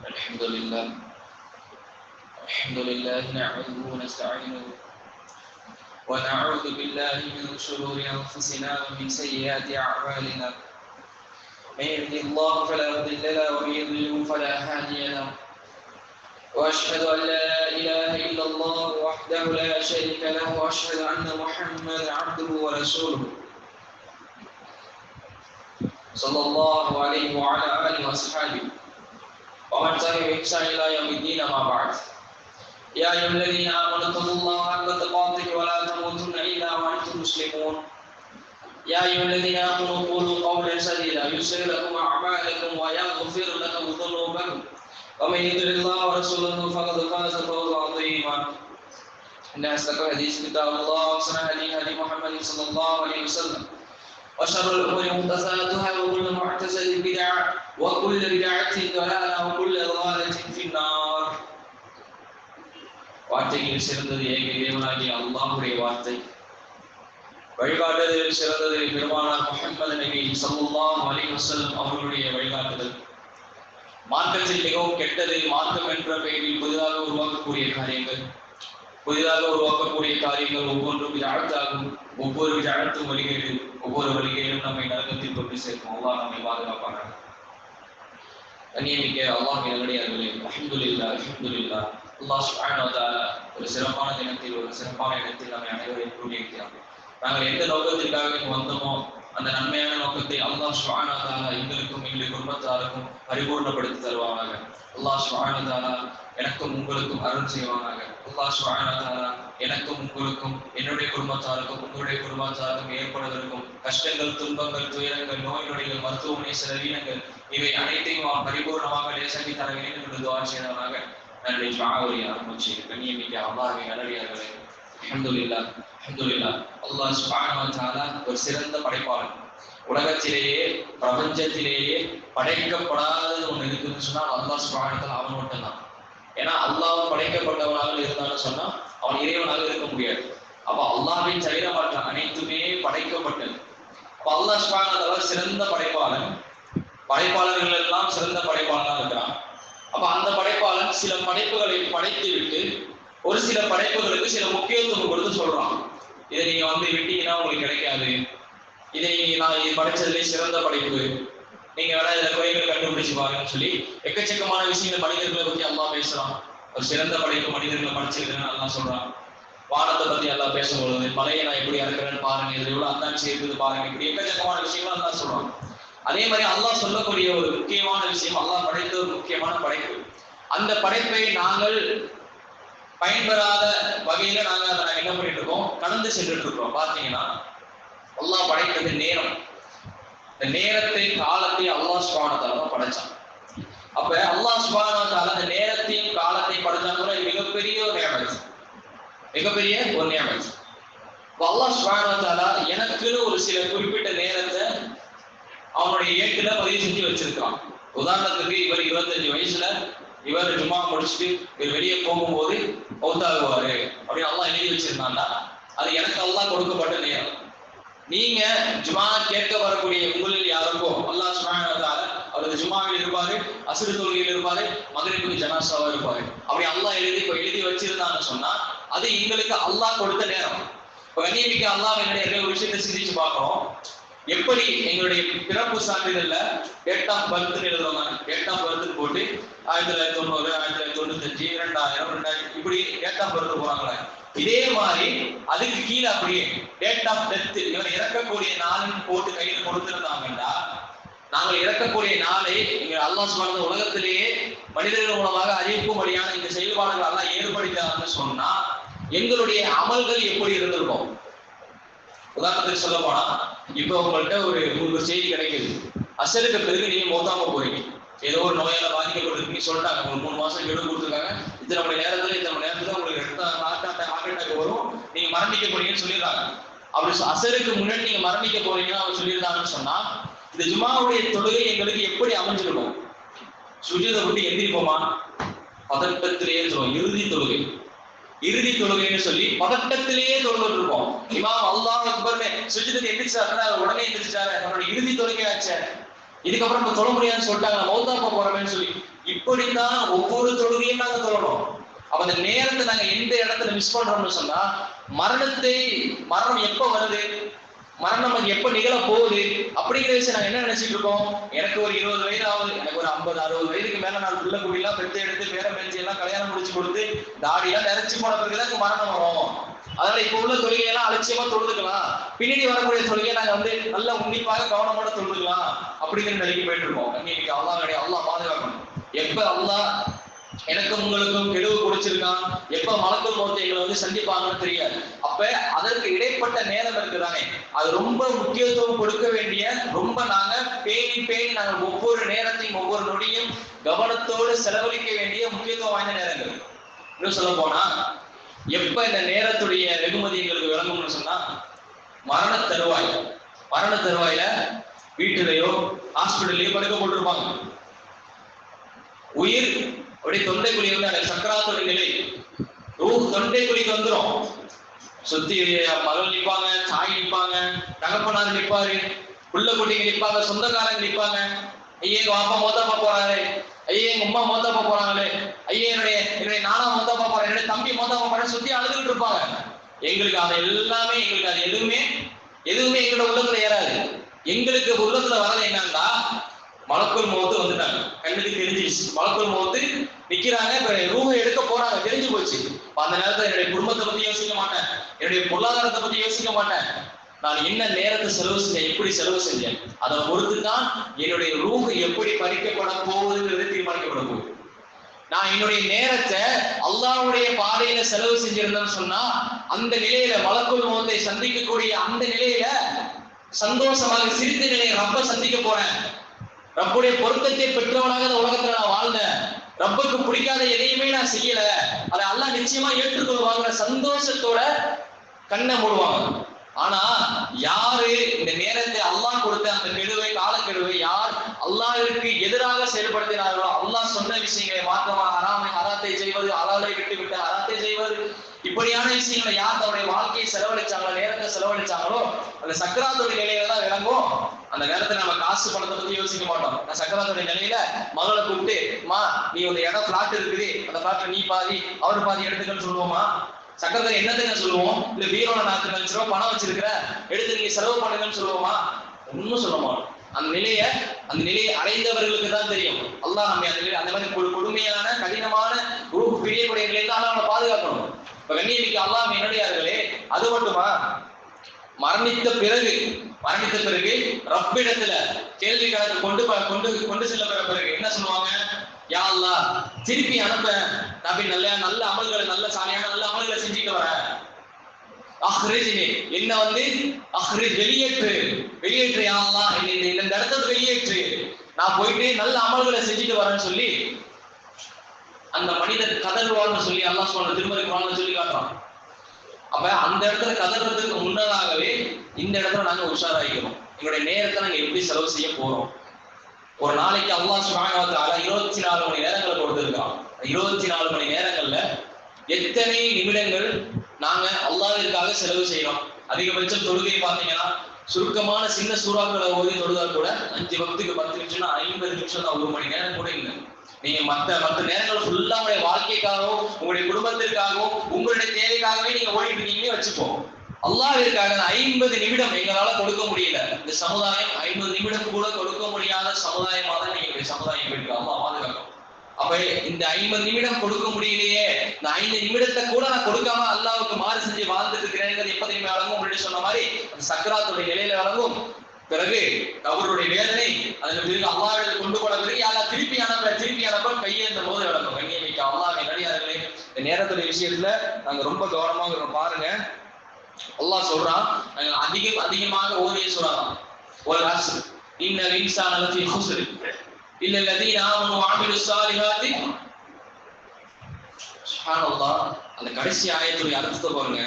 الحمد لله نعمده ونستعينه ونعوذ بالله من شرور أنفسنا ومن سيئات أعمالنا. من يهده الله فلا مضل له ومن يضلل فلا هادي له. وأشهد أن لا إله إلا الله وحده لا شريك له وأشهد أن محمدا عبده ورسوله صلى الله عليه وعلى آله وأصحابه ومن تبعهم بإحسان إلى يوم الدين. أما بعد، يا أيها الذين آمنوا اتقوا الله حق تقاته ولا تموتن إلا وأنتم مسلمون. يا أيها الذين آمنوا قولوا قولا سديدا يصلح لكم أعمالكم ويغفر لكم ذنوبكم ومن يطع الله ورسوله فقد فاز فوزا عظيما. إن أصدق الحديث كتاب الله وأحسن الهدي هدي محمد صلى الله عليه وسلم وشر الأمور محدثاتها وكل محدثة بدعة وكل بدعة ضلالة وكل ضلالة في النار. வார்த்தையில் சிறந்தது ஏக இறைவனாகிய அல்லாஹ்வுடைய வார்த்தை. வழிகாட்டுதலில் சிறந்தது பெருமானார் முஹம்மது நபி ஸல்லல்லாஹு அலைஹி வஸல்லம் அவர்களுடைய வழிகாட்டுதல். மார்க்கத்தில் மிகவும் கெட்டது மார்க்கம் என்ற பெயரில் புதிதாக உருவாக்கக்கூடிய காரியங்கள் ஒவ்வொன்றும் விதஅத்தாகும். ஒவ்வொரு விதஅத்தும் வழிகேடு, ஒவ்வொரு வழிகேடும் நம்மை நரகத்தில் கொண்டு சேர்க்கும். அல்லாஹ் நம்மை பாதுகாப்பானாக. கண்ணியமிக்க அல்லாஹ்வின் நல்லடியார்களே, அல்ஹம்துலில்லாஹ் அல்லாஹ் சுப்ஹானஹு வ தஆலா ஒரு சிறப்பான தினத்தில் ஒரு சிறப்பான இடத்தில் நம்மை அனைவரையும் கூட்டியிருக்கிறார். நாங்கள் எந்த நோக்கத்திற்காக வந்தோமோ அந்த நன்மையான நோக்கத்தை அல்லாஹ் சுப்ஹானஹு வ தஆலா எங்களுக்கும் எங்களுடைய குடும்பத்தாருக்கும் பரிபூர்ணப்படுத்தி தருவானாக. அல்லாஹ் சுப்ஹானஹு வ தஆலா எனக்கும் உங்களுக்கும் அருள் செய்வானாக. அல்லாஹ் சுப்ஹானஹு வ தஆலா எனக்கும் உங்களுக்கும் என்னுடைய குடும்பத்தாருக்கும் உங்களுடைய குடும்பத்தாருக்கும் ஏற்படுவதற்கும் கஷ்டங்கள், துன்பங்கள், துயரங்கள், நோய் நொடிகள், மருத்துவமனை செலவீனங்கள் இவை அனைத்தையும் பரிபூர்ணமாக லேசாக்கி தர வேண்டும் என்று துஆ செய்தவனாக என்னுடைய துஆவை ஆரம்பிச்சு. கண்ணியமிக்க அல்லாஹ்வின் நல்லடியார்களே, அல்ஹம்துலில்லாஹ் அல்லாஹ் சுப்ஹானஹு வ தஆலா ஒரு சிறந்த படைப்பாளன். உலகத்திலேயே பிரபஞ்சத்திலேயே படைக்கப்படாதது ஒன்று இருக்குன்னு சொன்னா அல்லாஹ் சுப்ஹானஹு வ தஆலா அவன் மட்டும்தான். ஏன்னா அல்லாஹ் படைக்கப்பட்டவனாக இருந்தான்னு சொன்னா அவன் இறைவனாக இருக்க முடியாது. அப்ப அல்லாஹ்வை தவிர மற்ற அனைத்துமே படைக்கப்பட்டது. அப்ப அல்லாஹ் சுப்ஹானஹு வ தஆலா சிறந்த படைப்பாளன். படைப்பாளர்கள் எல்லாம் சிறந்த படைப்பாளனாக இருக்கிறான். அப்ப அந்த படைப்பாளன் சில படைப்புகளை படைத்து விட்டு ஒரு சில படைப்புகளுக்கு சில முக்கியத்துவம் கொடுத்து சொல்றான். இதை நீங்க விட்டீங்கன்னா உங்களுக்கு கிடைக்காது, இதை நான் இது படைச்சதுலேயே சிறந்த படைப்பு, நீங்க வேணா இதுல குறைகள் கண்டுபிடிச்சு பாருங்கன்னு சொல்லி எக்கச்சக்கமான விஷயங்கள் மனிதர்களை பத்தி அல்லாஹ் பேசுறான். ஒரு சிறந்த படைப்பு மனிதர்களை படைச்சிருக்கிறேன்னு அல்லாஹ் சொல்றான். வானத்தை பத்தி அல்லாஹ் பேசும்பொழுது மலையை நான் எப்படி அறுக்கிறேன்னு பாருங்க, இதுல எவ்வளவு அந்தாட்சி இருக்குது பாருங்க, இப்படி எக்கச்சக்கமான விஷயங்கள் அல்லாஹ் சொல்றான். அதே மாதிரி அல்லாஹ் சொல்லக்கூடிய ஒரு முக்கியமான விஷயம், அல்லாஹ் படைத்த ஒரு முக்கியமான படைப்பு. அந்த படைப்பை நாங்கள் பயன்பெறாத வகையில நாங்க அதை என்ன பண்ணிட்டு இருக்கோம், கடந்து சென்றுட்டு இருக்கோம். பாத்தீங்கன்னா அல்லாஹ் படைத்தது நேரம். இந்த நேரத்தை காலத்தை அல்லாஹ் சுப்ஹானஹு வ தஆலா தான் படைச்சான். அப்ப அல்லாஹ் சுப்ஹானஹு வ தஆலா அந்த நேரத்தையும் காலத்தை படைச்சாங்க. மிகப்பெரிய ஒரு நியமத். அல்லாஹ் சுப்ஹானஹு வ தஆலா எனக்குன்னு ஒரு சில குறிப்பிட்ட நேரத்தை அவனுடைய ஏட்டுல பதிவு செஞ்சு வச்சிருக்கான். உதாரணத்துக்கு இவர் 25 வயசுல இவர் ஜும்மா முடிச்சுட்டு இவர் வெளியே போகும்போது மௌத்தாகுவாரு அப்படின்னு அல்லாஹ் எழுதி வச்சிருந்தான்னா அது எனக்கு அல்லாஹ் கொடுக்கப்பட்ட நேரம். நீங்க ஜும்மா கேட்க வரக்கூடிய உங்களில் யாருக்கும் அல்லாஹ் சுப்ஹானஹு வ தஆலா அவரது ஜும்மாவில் இருப்பாரு, அஸ்ர் தொழுகையில் இருப்பாரு, மக்ரிபுக்கு ஜனாஸாவா இருப்பாரு. அப்படி அல்லாஹ் எழுதி வச்சிருந்தான்னு சொன்னா அது எங்களுக்கு அல்லாஹ் கொடுத்த நேரம். கண்ணியமிக்க அல்லாஹ் என்னுடைய ஒரு விஷயத்தை சிந்திச்சு பார்க்கிறோம். எப்படி எங்களுடைய பிறப்பு சான்றிதழ்ல டேட் ஆஃப் பர்த் எழுதுவாங்க, டேட் ஆஃப் பர்த் போட்டு 1990, 1995, 2000, 2000 இப்படி டேட் ஆஃப் பர்த் போறாங்களே, இதே மாதிரி அதுக்கு கீழே அப்படியே டேட் ஆஃப் டெத் இவர் இறக்கக்கூடிய நாள்னு போட்டு கையில கொடுத்திருந்தாங்கன்னா நாங்கள் இறக்கக்கூடிய நாளை இங்க அல்லாஹ் சுப்ஹானஹு உலகத்திலேயே மனிதர்கள் மூலமாக அறிவிக்கும்படியான இந்த செயல்பாடுகள் எல்லாம் ஏற்படுத்தான்னு சொன்னா எங்களுடைய அமல்கள் எப்படி இருந்திருக்கும்? உதாரணத்துக்கு சொல்ல போனா இப்ப உங்கள்கிட்ட ஒரு செய்தி கிடைக்குது, அசருக்கு பிறகு நீங்க மௌத்தாம போறீங்க, ஏதோ ஒரு நோயால பாதிக்கப்பட்டிருக்கீங்க சொல்லிட்டாங்க, உங்களுக்கு 3 மாசம் கெடு கொடுத்துருக்காங்க, இத்தனை மணி நேரத்துல உங்களுக்கு ஹார்ட் அட்டாக் வரும், நீங்க மரணிக்க போறீங்கன்னு சொல்லிடுறாங்க. அப்படி அசருக்கு முன்னாடி நீங்க மரணிக்க போறீங்கன்னு அவங்க சொல்லியிருந்தாங்கன்னு சொன்னா இந்த ஜும்மாவுடைய தொழுகை எங்களுக்கு எப்படி அமைஞ்சிருக்கும்? சுஜூதை விட்டு எந்திரிப்போமா? பதட்டத்திலேயே சொல்லுவோம். இறுதி தொழுகைன்னு சொல்லி பதட்டத்திலேயே தொழுதுட்டு இருப்போம். இமாம் அல்லாஹ் அக்பர்னு சுஜூதுக்கு எந்திரிச்சாரு, உடனே எந்திரிச்சாரு, அவரோட இறுதி தொழுகை ஆச்சு. இதுக்கப்புறம் நம்ம தொழ முடியாதுன்னு சொல்லிட்டாங்க, மௌத்தா போறோமேன்னு சொல்லி. இப்படித்தான் ஒவ்வொரு தொழுகையும் நாங்க தொழணும். அப்ப அந்த நேரத்தை நாங்க எந்த இடத்துல மிஸ் பண்றோம்னு சொன்னா, மரணம் எப்ப வருது, மரணம் நமக்கு எப்ப நிகழ போகுது அப்படிங்கிற விஷயம் நாங்க என்ன நினைச்சிட்டு இருக்கோம். எனக்கு ஒரு 20 வயது ஆகுது, எனக்கு ஒரு 50-60 வயதுக்கு மேல நான் பிள்ளை குடியெல்லாம் பெற்று எடுத்து பேர பேச்சு எல்லாம் கல்யாணம் முடிச்சு கொடுத்து தாடியெல்லாம் நிறைச்சு போன பிறகுதான் மரணம் வரும். அதனால இப்ப உள்ள தொழுகையெல்லாம் அலட்சியமா தொழுதுக்கலாம், பின்னாடி வரக்கூடிய தொழுகையை நாங்க நல்லா உன்னிப்பாக கவனமோட தொழுதுக்கலாம் அப்படிங்கிற நிலைக்கு போயிட்டு இருக்கோம். இன்னைக்கு அல்லாஹ் கிடையாது, அல்லாஹ் பாதுகாக்கணும். எப்ப அல்லாஹ் எனக்கும் உங்களுக்கும் கெடுவு கொடுச்சிருக்கான், எப்ப மலக்குள் மௌத்தை எங்களை சந்திப்பாங்கன்னு தெரியாது. அப்ப அதற்கு இடைப்பட்ட நேரம் இருக்குதானே, அது ரொம்ப முக்கியத்துவம் கொடுக்க வேண்டிய, ரொம்ப நாங்க பேணி நாங்க ஒவ்வொரு நேரத்தையும் ஒவ்வொரு நொடியும் கவனத்தோடு செலவழிக்க வேண்டிய முக்கியத்துவம் வாய்ந்த நேரங்கள். இன்னும் சொல்ல போனா, எப்ப இந்த நேரத்துடைய வெகுமதி எங்களுக்கு விளங்கும்னு சொன்னா, மரண தருவாயில வீட்டிலேயோ ஹாஸ்பிட்டல்லையோ படுக்க போட்டிருப்பாங்க. உயிர் அப்படி தொண்டை குழி சக்கராத்துடைய நிலை, தொண்டை குழிக்கு வந்துடும். சுத்தி மகள் நிற்பாங்க, தாய் நிற்பாங்க, தகப்பனார் நிற்பாரு, புள்ள குட்டிங்க நிற்பாங்க, சொந்தக்காரங்க நிற்பாங்க. ஐயே எங்க அப்பா மோத்தாப்பா போறாரு, ஐயே எங்க அம்மா மோத்தாப்பா போறாங்களே, ஐயே என்னுடைய நானா மோத்தாப்பா போறேன், என்னுடைய தம்பி மோத்தாப்பா போறேன், சுத்தி அழுதுகிட்டு இருப்பாங்க. எங்களுக்கு அது எல்லாமே, எங்களுக்கு அது எதுவுமே எங்களோட உள்ளத்துல ஏறாது. எங்களுக்கு உள்ளத்துல வரது என்னன்னா, மலக்குள் மௌத்து வந்துட்டாங்க, கண்ணுக்கு தெரிஞ்சிருச்சு, மலக்குள் மௌத்து நிக்கிறாங்க, இப்ப ரூஹை எடுக்க போறாங்க, தெரிஞ்சு போச்சு. அந்த நேரத்துல என்னுடைய குடும்பத்தை பத்தி யோசிக்க மாட்டேன், என்னுடைய பொருளாதாரத்தை பத்தி யோசிக்க மாட்டேன், நான் என்ன நேரத்தை செலவு செஞ்சேன், எப்படி செலவு செஞ்சேன், அதை பொறுத்துதான் என்னுடைய ரூஹ் எப்படி பறிக்கப்பட போகுதுங்கிறது தீர்மானிக்கப்பட போகுது. நான் என்னுடைய நேரத்தை அல்லாஹ்வுடைய பாதையில செலவு செஞ்சிருந்தேன்னு சொன்னா, அந்த நிலையில மலக்குள் மௌத்தை சந்திக்கக்கூடிய அந்த நிலையில சந்தோஷமாக சிரித்த நிலையை ரப்ப சந்திக்க போறேன். ரப்புடைய பொருத்தத்தை பெற்றவனாக இந்த உலகத்துல நான் வாழ்ந்தேன், ரப்புக்கு பிடிக்காத எதையுமே நான் செய்யல, அதை அல்லாஹ் நிச்சயமா ஏற்றுக்கொள்வாங்கிற சந்தோஷத்தோட கண்ணை மூடுவாங்க. ஆனா யாரு இந்த நேரத்தை அல்லாஹ் கொடுத்த அந்த கெடுவை, காலக்கெடுவை யார் அல்லாஹ்விற்கு எதிராக செயல்படுத்தினார்களோ, அல்லாஹ் சொன்ன விஷயங்களை மாற்றமாக ஹராத்தை செய்வது, ஹலாலை விட்டு விட்டு ஹராத்தை செய்வது, இப்படியான விஷயங்களை யார் தன்னுடைய வாழ்க்கையை செலவழிச்சாங்களோ, நேரத்தை செலவழிச்சாங்களோ, அந்த சக்கராத்துடைய நிலையில தான் விளங்கும். அந்த நேரத்தை நம்ம காசு பணத்தை பத்தி யோசிக்க மாட்டோம். சக்கராத்துடைய நிலையில மகளை கூப்பிட்டு, மா நீ ஒரு இடம் பிளாட் இருக்குது, அந்த பிளாட்ல நீ பாதி அவர் பாதி எடுத்துக்கன்னு சொல்லுவோமா? சக்கரத்துல என்னதுன்னு சொல்லுவோம்? இல்ல வீரோட 4 லட்சம் ரூபாய் பணம் வச்சிருக்கிற, எடுத்து நீங்க செலவு பண்ணுங்கன்னு சொல்லுவோமா? ஒன்னும் சொல்ல மாட்டோம். அந்த நிலையை அடைந்தவர்களுக்கு தான் தெரியும். அல்லாஹ் நம்ம அந்த மாதிரி கொடுமையான கடினமான குரூப் பிரியக்கூடிய நிலையில அல்லாஹ் பாதுகாக்கணும். இப்ப கண்ணியமிக்க அல்லாஹ் என்னுடையார்களே, அது மட்டுமா, மரணித்த பிறகு ரப்பிடத்துல கேள்வி கணக்கு கொண்டு செல்ல பிறகு என்ன சொல்லுவாங்க? யா அல்லாஹ் திருப்பி அனுப்ப, நபி நல்ல அமல்களை, நல்ல சாலியான நல்ல அமல்களை செஞ்சுட்டு வரேன். அஹ்ரிஜ்னி, என்ன வெளியேற்று யா அல்லாஹ், இந்த இடத்துல வெளியேற்று, நான் போயிட்டு நல்ல அமல்களை செஞ்சுட்டு வரேன்னு சொல்லி அந்த மனிதர் கதறுவான்னு சொல்லி அல்லாஹ் சொல்ற திருமறை குர்ஆன்ல சொல்லி காட்டுறான். அப்ப அந்த இடத்துல கதறதுக்கு முன்னதாகவே இந்த இடத்துல நாங்க உஷாராயிக்கிறோம். எங்களுடைய நேரத்தை நாங்க எப்படி செலவு செய்ய போறோம்? ஒரு நாளைக்கு அல்லாஹ் சுப்ஹானஹு வ தஆலா 24 மணி நேரங்களை கொடுத்திருக்கான். 24 மணி நேரங்கள்ல எத்தனை நிமிடங்கள் நாங்க அல்லாஹ்விற்காக செலவு செய்யறோம்? அதிகபட்சம் தொழுகை பார்த்தீங்கன்னா, சுருக்கமான சின்ன சூறாக்களை ஓதி தொழுதா கூட 5 வக்துக்கு 10 நிமிஷம்னா 50 நிமிஷம் தான், 1 மணி நேரம் கூட இல்லை. நீங்க மத்த நேரங்கள் ஃபுல்லா உங்களுடைய வாழ்க்கைக்காகவும் உங்களுடைய குடும்பத்திற்காகவும் உங்களுடைய தேவைக்காகவே நீங்க ஓடிட்டு இருக்கீங்கன்னு வச்சுப்போம். அல்லாஹ்விற்காக 50 நிமிடம் எங்களால கொடுக்க முடியல. இந்த சமுதாயம் 50 நிமிடம் கூட கொடுக்க முடியாத சமுதாயமாக தான் நீங்க சமுதாயம் இருக்கு. அல்லாஹ் பாதுகாக்கும். அப்ப இந்த 50 நிமிடம் கொடுக்க முடியலையே, இந்த 5 நிமிடத்தை கூட நான் கொடுக்காம அல்லாஹ்வுக்கு மாறு செஞ்சு வாழ்ந்துட்டு இருக்கிறேங்கிறது எப்ப தெரியுமா வழங்கும்? அப்படின்னு சொன்ன மாதிரி அந்த சக்கராத்துடைய நிலையில வழங்கும். பிறகு கபருடைய வேதனை, அதுக்கு பிறகு அல்லாஹ்விடம் கொண்டு போன பிறகு யாரா திருப்பி அனுப்ப கையேந்த போது வழங்கும். கண்ணியமிக்க அல்லாஹ் நடிகார்களே, இந்த நேரத்துடைய விஷயத்துல நாங்க ரொம்ப கவனமாக பாருங்க. அல்லாஹ் சொல்றான், அதிகமாக ஓதிய சொல்றான், ஒரு அஸ்ர் இன்னல் இன்சான லஃபீ குஸ்ர் இல்ல அல்லதீன ஆமனு வ அமிலுஸ் ஸாலிஹாத்தி. சுப்ஹானல்லாஹ், அந்த கடைசி ஆயத்துடைய அர்த்தத்தை பாருங்க.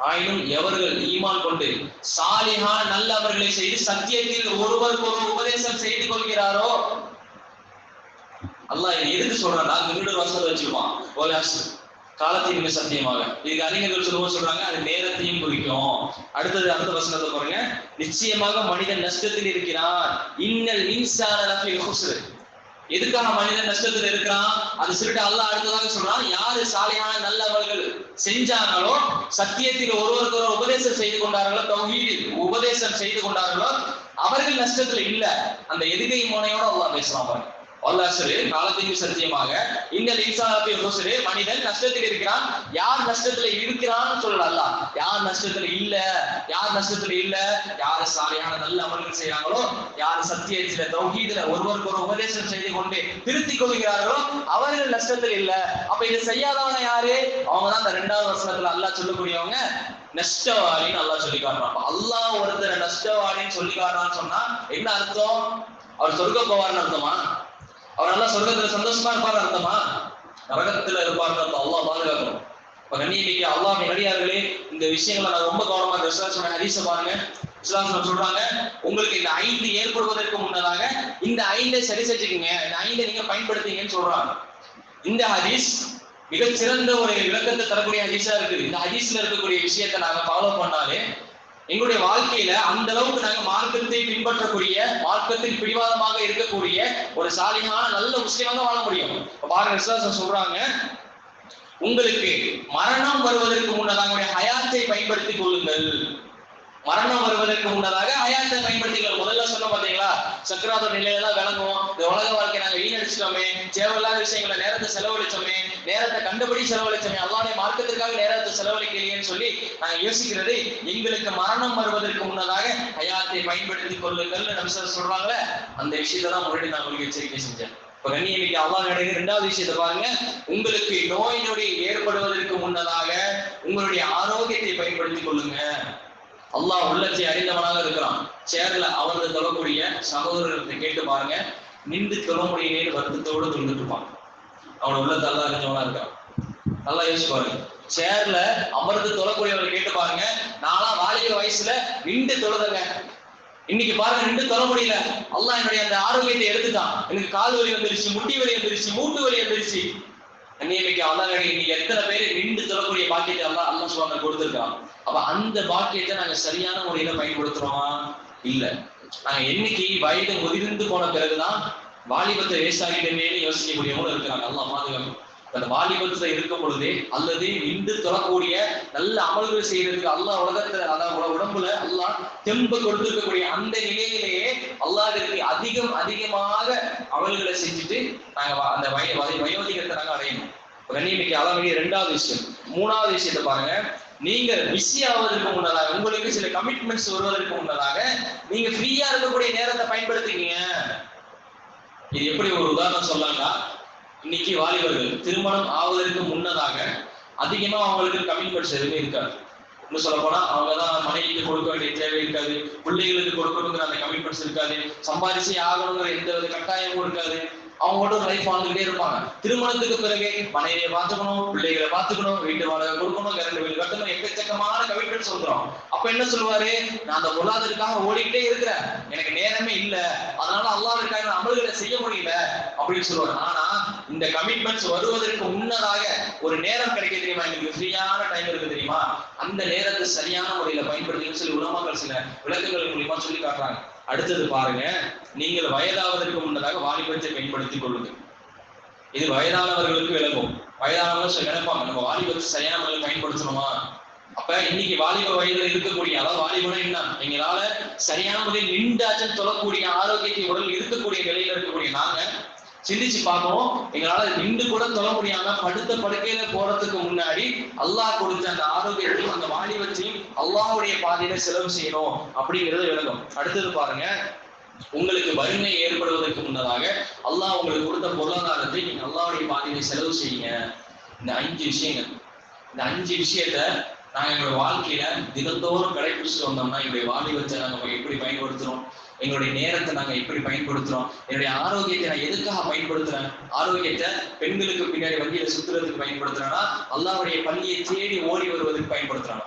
ஆயினும் எவர்கள் ஈமான் கொண்டு சாலிஹான நல்ல அமல்களை செய்து சத்தியத்தில் ஒருவருக்கு ஒரு உபதேசம் செய்து கொள்கிறாரோ, அல்லாஹ் எதுக்கு சொல்றான்? இன்னொரு வசனம் வச்சிருப்பான், ஒரு அஸ்ர் காலத்தின் மிக சத்தியமாக. இதுக்கு அறிஞர்கள் சொல்றாங்க அது நேரத்தையும் குறிக்கும். அடுத்த வசனத்தை பாருங்க. நிச்சயமாக மனிதன் நஷ்டத்தில் இருக்கிறான். இன்னல் இன்சான லஃபீ குஸ்ர். எதுக்காக மனிதன் நஷ்டத்தில் இருக்கிறான் அது சொல்லிட்டு அல்லாஹ் அடுத்ததாக சொல்றான், யாரு சாலிஹான நல்ல அமல்கள் செஞ்சாங்களோ, சத்தியத்தில் ஒருவருக்கு ஒரு உபதேசம் செய்து கொண்டார்களோ, தௌஹீத் உபதேசம் செய்து கொண்டார்களோ, அவர்கள் நஷ்டத்துல இல்ல. அந்த எதுகை மோனையோட அல்லாஹ் பேசுறான் பாருங்க. காலத்திற்கு சத்தியமாக இன்னல் இன்சான லஃபீ குஸ்ர், மனிதன் நஷ்டத்தில் இருக்கிறான். யார் நஷ்டத்துல இருக்கிறான்னு சொல்லல அல்லாஹ். யார் நஷ்டத்துல இல்ல, யார் நஷ்டத்துல இல்ல, யார் சாலிஹான நல்ல அமல்கள் செய்யறாங்களோ, யார் சத்தியத்துல தௌஹீதுல ஒருவருக்கு ஒரு உபதேசம் செய்து கொண்டு திருத்திக் கொள்கிறார்களோ அவர்கள் நஷ்டத்தில் இல்ல. அப்ப இது செய்யாதவங்க யாரு? அவங்கதான் அந்த 2வது வசனத்துல அல்லாஹ் சொல்லக்கூடியவங்க நஷ்டவாளின்னு அல்லாஹ் சொல்லி காட்டுறான். அல்லாஹ் ஒருத்தர் நஷ்டவாளின்னு சொல்லி காட்டுறான்னு சொன்னா என்ன அர்த்தம்? அவர் சொர்க்கம் போவார்னு அர்த்தமா? அவர் நல்லா சொர்க்கத்துல சந்தோஷமா இருப்பாரு அர்த்தமா? நரகத்துல இருப்பாருன்னு அர்த்தம். அல்லாஹ் பாதுகாக்கணும். இப்ப கண்ணியமிக்க அல்லாஹ்வின் அடியார்களே, இந்த விஷயங்களை நான் ரொம்ப கவனமா விசுவாசமான ஹதீஸை பாருங்க. விசுவாசம் சொல்றாங்க, உங்களுக்கு இந்த 5 ஏற்படுவதற்கு முன்னதாக இந்த 5 சரி செஞ்சுக்கீங்க, இந்த 5 நீங்க பயன்படுத்தீங்கன்னு சொல்றாங்க. இந்த ஹதீஸ் மிகச்சிறந்த ஒரு விளக்கத்தை தரக்கூடிய ஹதீஸா இருக்குது. இந்த ஹதீஸ்ல இருக்கக்கூடிய விஷயத்தை நாங்க ஃபாலோ பண்ணாலே எங்களுடைய வாழ்க்கையில அந்த அளவுக்கு நாங்க மார்க்கத்தை பின்பற்றக்கூடிய, மார்க்கத்தில் பிடிவாதமாக இருக்கக்கூடிய ஒரு சாலிஹான நல்ல முஸ்லிமாக வாழ முடியும். பாருங்க, விசுவாசம் சொல்றாங்க, உங்களுக்கு மரணம் வருவதற்கு முன்னதாக ஹயாத்தை பயன்படுத்திக் கொள்ளுங்கள். மரணம் வருவதற்கு முன்னதாக ஹயாத்தை பயன்படுத்திகள். முதல்ல சொன்ன பாத்தீங்களா, சக்கராத நிலையில விளங்குவோம். இந்த உலக வாழ்க்கை நாங்க வீணடிச்சிட்டோமே, தேவையில்லாத விஷயங்களை நேரத்தை செலவழிச்சோமே, நேரத்தை கண்டுபடி செலவழிச்சோமே, அல்லாஹ்வுடைய மார்க்கத்திற்காக நேரத்தை செலவழிக்கலையேன்னு சொல்லி நாங்க யோசிக்கிறது. எங்களுக்கு மரணம் வருவதற்கு முன்னதாக ஹயாத்தை பயன்படுத்திக் கொள்ளுங்கள் நபி சொல்றாங்களே, அந்த விஷயத்தை தான் முன்னாடி நான் உங்களுக்கு எச்சரிக்கை செஞ்சேன். இப்ப கண்ணியமிக்க அல்லாஹ் நடைகிற 2வது விஷயத்தை பாருங்க. உங்களுக்கு நோய் நொடி ஏற்படுவதற்கு முன்னதாக உங்களுடைய ஆரோக்கியத்தை பயன்படுத்திக் கொள்ளுங்க. அல்லாஹ் உள்ளத்தை அறிந்தவனாக இருக்கிறான். சேர்ல அவர்கள் தொழக்கூடிய சகோதரர்களை கேட்டு பாருங்க, நின்று தொழ முடியலேன்னு வருத்தத்தோடு தொழுந்துட்டு இருப்பான். அவனோட உள்ளத்தை அல்லாஹ் அறிஞ்சவனா இருக்கான். நல்லா யோசிச்சு பாருங்க. சேர்ல அமர்ந்து தொழக்கூடியவர்களை கேட்டு பாருங்க, நான்லாம் வாலிப வயசுல நின்று தொழுதுங்க, இன்னைக்கு பாருங்க நின்று தொழ முடியல. அல்லாஹ் என்னுடைய அந்த ஆரோக்கியத்தை எடுத்துட்டான். எனக்கு கால் வலி வந்துருச்சு, முட்டி வலி வந்துருச்சு, மூட்டு வலி வந்துருச்சு. இன்னைக்கு அல்லாஹ் இன்னைக்கு எத்தனை பேர் நின்று தொழக்கூடிய பாக்கியத்தை அல்லாஹ் சுப்ஹானஹு கொடுத்திருக்கான். அப்ப அந்த பாக்கியத்தை நாங்க சரியான முறையில பயன்படுத்துறோமா? இல்ல. நாங்க என்னைக்கு வயது முதிர்ந்து போன பிறகுதான் வாலிபத்தை வேஸ்ட் ஆகிட்டே யோசிக்கக்கூடியவங்களும் இருக்கிறாங்க. அல்லாஹ் பாதுகாக்கணும். அந்த வாலிபத்துல இருக்கும் பொழுதே அல்லது நின்று தொழக்கூடிய நல்ல அமல்கள் செய்யறதுக்கு அல்லாஹ் உலகத்துல, அதாவது உடம்புல அல்லாஹ் தெம்பு கொடுத்திருக்கக்கூடிய அந்த நிலையிலேயே அல்லாஹ்விற்கு அதிகமாக அமல்களை செஞ்சுட்டு நாங்க அந்த வயோதிகத்தை நாங்க அடையணும். கண்ணியமிக்க அல்லாஹ்வுடைய 2வது விஷயம். 3வது விஷயத்தை பாருங்க. நீங்க பிஸி ஆவதற்கு முன்னதாக, உங்களுக்கு சில கமிட்மெண்ட்ஸ் வருவதற்கு முன்னதாக நீங்க ஃப்ரீயா இருக்கக்கூடிய நேரத்தை பயன்படுத்திக்கீங்க. இது எப்படி ஒரு உதாரணம் சொல்லலாம்னா, இன்னைக்கு வாலிபர்கள் திருமணம் ஆவதற்கு முன்னதாக அதிகமா அவங்களுக்கு கமிட்மெண்ட்ஸ் எதுவுமே இருக்காது. இன்னும் சொல்ல போனா அவங்கதான் மனைவிக்கு கொடுக்க வேண்டிய தேவை இருக்காது, பிள்ளைகளுக்கு கொடுக்கணுங்கிற அந்த கமிட்மெண்ட்ஸ் இருக்காது, சம்பாதிச்சே ஆகணுங்கிற எந்த வித கட்டாயமும் இருக்காது. அவங்களோட ஒரு லைஃப் வாழ்ந்துகிட்டே இருப்பாங்க. திருமணத்துக்கு பிறகு மனைவியை பார்த்துக்கணும், பிள்ளைகளை பார்த்துக்கணும், வீட்டு வாடகை கொடுக்கணும், கரண்ட் பில் கட்டணும், எக்கச்சக்கமான கமிட்மெண்ட்ஸ் வந்துடும். அப்ப என்ன சொல்லுவாரு, நான் அந்த பொருளாதாரத்துக்காக ஓடிக்கிட்டே இருக்கிறேன், எனக்கு நேரமே இல்லை, அதனால அல்லாஹ்வுக்காக அமல்களை செய்ய முடியல அப்படின்னு சொல்லுவாரு. ஆனா இந்த கமிட்மெண்ட்ஸ் வருவதற்கு முன்னதாக ஒரு நேரம் கிடைக்க தெரியுமா, எனக்கு ஃப்ரீயான டைம் இருக்கு தெரியுமா, அந்த நேரத்தை சரியான முறையில பயன்படுத்தி சொல்லி உலமாக்கள் சில விளக்கங்கள் மூலியமா சொல்லி காட்டுறாங்க. அடுத்தது பாருங்க, நீங்கள் வயதாவதற்கு முன்னதாக வாலிபத்தை பயன்படுத்திக் கொள்ளுங்க. இது வயதானவர்களுக்கு விளக்கும். வயதானவர்கள் நினைப்பாங்க, நம்ம வாலிபத்தை சரியான முறையில் பயன்படுத்தணுமா? அப்ப இன்னைக்கு வாலிப வயதில் இருக்கக்கூடிய, அதாவது வாலிபனை என்ன, எங்களால சரியான முறையில் நின்றாச்சல் தொழக்கூடிய ஆரோக்கியத்தை உடல் இருக்கக்கூடிய நிலையில இருக்கக்கூடிய நாங்க சிந்திச்சு பார்க்கணும். எங்களால நின்று கூட தொழ முடியாம படுத்த படுக்கையில போறதுக்கு முன்னாடி அல்லாஹ் கொடுத்த அந்த ஆரோக்கியத்தையும் அந்த வாலிபத்தையும் அல்லாஹ்வுடைய பாதையில செலவு செய்யணும் அப்படிங்கிறது விளக்கம். அடுத்தது பாருங்க, உங்களுக்கு வறுமை ஏற்படுவதற்கு முன்னதாக அல்லாஹ் உங்களுக்கு கொடுத்த பொருளாதாரத்தை நீங்க அல்லாஹ்வுடைய பாதையில செலவு செய்யுங்க. இந்த 5 விஷயங்கள், இந்த 5 விஷயத்த நாங்க எங்களோட வாழ்க்கையில தினந்தோறும் கடைபிடிச்சுட்டு வந்தோம்னா எங்களுடைய வாலிபத்தை நாங்க எப்படி பயன்படுத்துறோம், எங்களுடைய நேரத்தை நாங்க எப்படி பயன்படுத்துறோம், என்னுடைய ஆரோக்கியத்தை நான் எதுக்காக பயன்படுத்துறேன், ஆரோக்கியத்தை பெண்களுக்கு பின்னாடி வண்டியில சுத்துறதுக்கு பயன்படுத்துறானா, அல்லாஹ்வுடைய பள்ளியை தேடி ஓடி வருவதற்கு பயன்படுத்துறானா?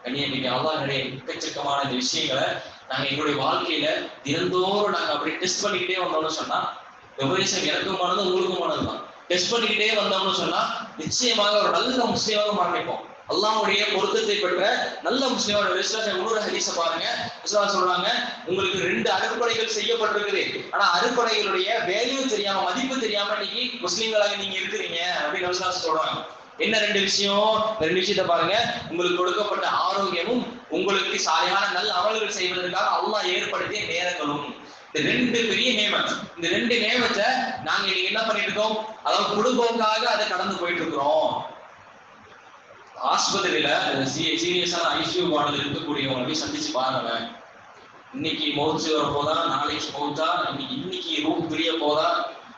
கண்ணியமிக்க அல்லாஹ் நிறைய எக்கச்சக்கமான இந்த விஷயங்களை நாங்க எங்களுடைய வாழ்க்கையில தினந்தோறும் நாங்க அப்படி டெஸ்ட் பண்ணிக்கிட்டே வந்தோம்னு சொன்னா, விபரீசம் எனக்குமானது உங்களுக்குமானதுதான். டெஸ்ட் பண்ணிக்கிட்டே வந்தோம்னு சொன்னா நிச்சயமாக ஒரு நல்ல முஸ்லீமாக மாறிப்போம். அல்லாஹ்வுடைய பொருத்தத்தை பெற்ற நல்ல முஸ்லிமோட இன்னொரு ஹதீஸை பாருங்க. சொல்றாங்க, உங்களுக்கு 2 அறுப்படைகள் செய்யப்பட்டிருக்குது, ஆனா அறுப்படைகளுடைய வேல்யூ தெரியாம, மதிப்பு தெரியாம இன்னைக்கு முஸ்லிம்களாக நீங்க இருக்கிறீங்க அப்படின்னு சொல்றாங்க. என்ன 2 விஷயம்? 2 விஷயத்தை பாருங்க. உங்களுக்கு கொடுக்கப்பட்ட ஆரோக்கியமும் உங்களுக்கு சாலையான நல்ல அமல்கள் செய்வதற்காக அல்லாஹ் ஏற்படுத்திய நேரங்களும். இந்த 2 பெரிய நேமத். இந்த 2 நேமத்தை நாங்க இன்னைக்கு என்ன பண்ணிட்டு இருக்கோம்? அதாவது குடும்பங்களுக்காக அதை கடந்து போயிட்டு இருக்கிறோம். ஆஸ்பத்திரியில சீரியஸான ஐசியூ வார்டில் இருக்கக்கூடியவங்களை சந்திச்சு பாருங்க. இன்னைக்கு மௌத்து வர போதா, நாளைக்கு மௌத்தா, இன்னைக்கு ரூம் பிரிய போதா,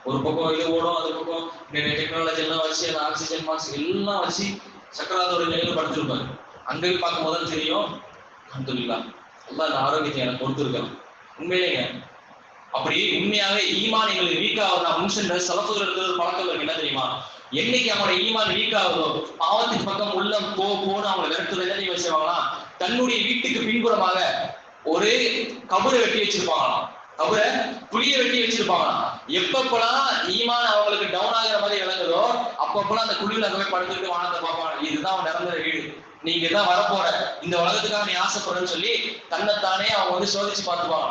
ஒரு பக்கம் இது ஓடும், அது பக்கம் டெக்னாலஜி எல்லாம் வச்சு அந்த ஆக்சிஜன் மாஸ்க் எல்லாம் வச்சு சக்கராத்தோட நிலையில படுத்திருப்பாரு. அங்க போய் பார்க்கும் போது தெரியும், அல்ஹம்துலில்லாஹ் அல்லாஹ் அந்த ஆரோக்கியத்தை எனக்கு கொடுத்துருக்கணும். உண்மையிலேங்க அப்படி உண்மையாவே ஈமான் எங்களுக்கு வீக் ஆகுதா? முன்சென்ற சலப்புகள் இருக்கிறது பழக்கம் என்ன தெரியுமா? என்னைக்கு அவங்களோட ஈமான் வீக் ஆகுதோ, பாவத்தின் பக்கம் உள்ளம் போன்னு அவங்களை விரட்டுறது என்ன தெரியுமா செய்வாங்களாம்? தன்னுடைய வீட்டுக்கு பின்புறமாக ஒரு கபரை வெட்டி வச்சிருப்பாங்களாம். கபரை புளிய வெட்டி வச்சிருப்பாங்களாம். எப்பப்பெல்லாம் ஈமான் அவங்களுக்கு டவுன் ஆகிற மாதிரி விளங்குதோ அப்பப்பெல்லாம் அந்த குழியில அங்கே போய் படுத்துக்கிட்டு வானத்தை பார்ப்பாங்க. இதுதான் அவன் நிரந்தர வீடு, நீங்க தான் வரப்போற, இந்த உலகத்துக்காக நீ ஆசைப்படுறன்னு சொல்லி தன்னைத்தானே அவங்க சோதிச்சு பார்த்துப்பாங்க.